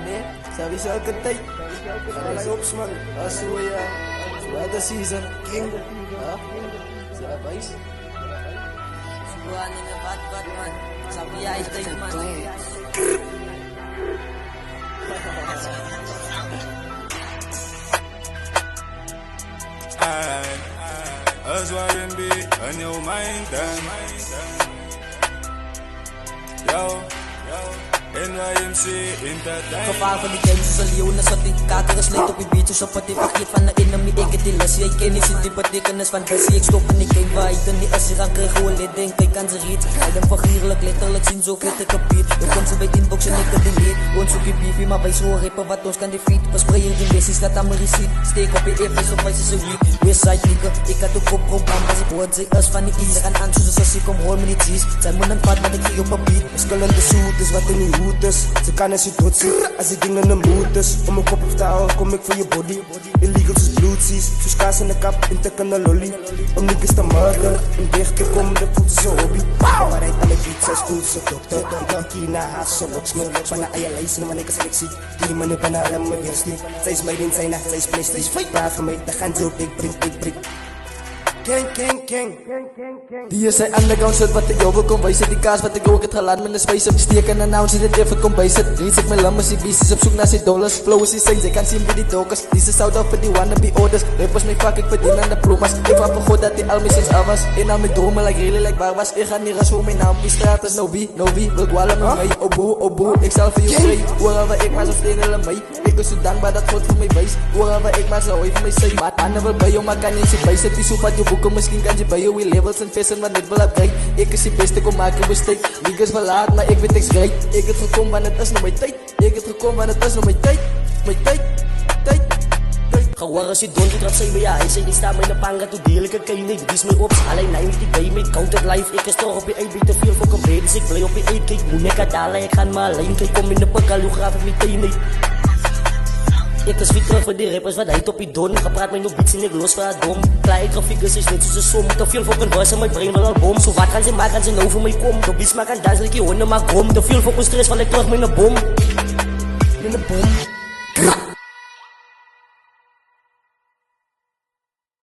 nee, sabi sa kantay. Ay, sops man. Asuya. Suwada season. King. Ha? Sa Vice. Subuhanin na bat man. Sabi ya isday man. Us YNB, a new mind then. Yo, NYMC entertain. Gevaar van die game soos 'n leeu na sa kaker is net op die beat soos op 'n pakket van 'n enemy ek het die lus jy ken nie sit die betekenis van busy ek stop in die game waar hy dan nie as hy gaan kry gewoon net denk hy kan se reeds hy dan vergierlik letterlik sien so ek het gepiet jy kom so by inbox en ek het die lead ons soek die beefie maar by so rapper wat ons kan defeat versprei hier die messies dat aan my receipt steek op die FS op wyse so weak westside nigga ek het ook program as ek hoor sy is van die ease gaan aan soos as ek kom hol met die cheese sy moet dan vat met die key op 'n beat Skillende soet is wat in die hoed is. Ze kan as je dood ziet, als ik dingen in de moed is. Om mijn kop op te houden, kom ik voor je body. Illegal zoals bloedsies, zoals kaas in de kap, in te kunnen lolly. Om niggas te murder, in weg te komen, dat voelt ze hobby. Maar hij alle beats, zij spoelt ze dokter. Ik kan kina, haast zo loksmeel. Van de eigen lijst, maar ik selectie. Die mannen van haar en mijn weerstie. Zij is mij in zijn nacht, zij is PlayStation. Praat van mij, te gaan zo big, big. King. Die is sy underground shit wat ek jou wil kom wys het die kaas wat ek ook het gelaat met 'n space op steek en announce het dit even kom wys het reeds ek my lammes die beasts op soek na sy dollars flow is die same jy kan sien wie die dokas dis is out of for the wannabe orders rappers my fuck ek verdien aan die plomas ek wou vergoed dat die al my sins afwas en al my drome like really like waar was ek gaan nie ras voor my naam op die straat is no wie wil kwala met my oboe ek sal vir jou kry oor wat ek maar so steen hulle my ek is so dankbaar dat God vir my wys oor wat ek maar so ooit vir my sê maar ander wil by jou maar kan nie sy wys het die so wat jou boeke miskien kan jy by jou levels en fessen wat net wil upgrade ek is die beste kom maak 'n mistake niggas wil laat maar ek weet ek's great ek het gekom want dit is nou my tyd ek het gekom want dit is nou my tyd Gehoor as jy don trap sy by hy sê die staan my na panga toe deelike kry nie dis my ops al hy nou die by my counter life ek is toch op die uit te veel vir competities ek bly op die uit kyk moet ek daal ek gaan maar lyn kyk kom in 'n pakalograaf met my tyd ek is weer terug vir die rappers wat hy op die don gepraat my nou beats en ek los vir haar dom klaar grafiekers is net soos 'n som te veel fucking voice in my brain wil al bom so wat kan sy maak kan sy nou vir my kom to beats maak en dans like jy honde maar kom te veel fucking stress val ek terug met 'n bom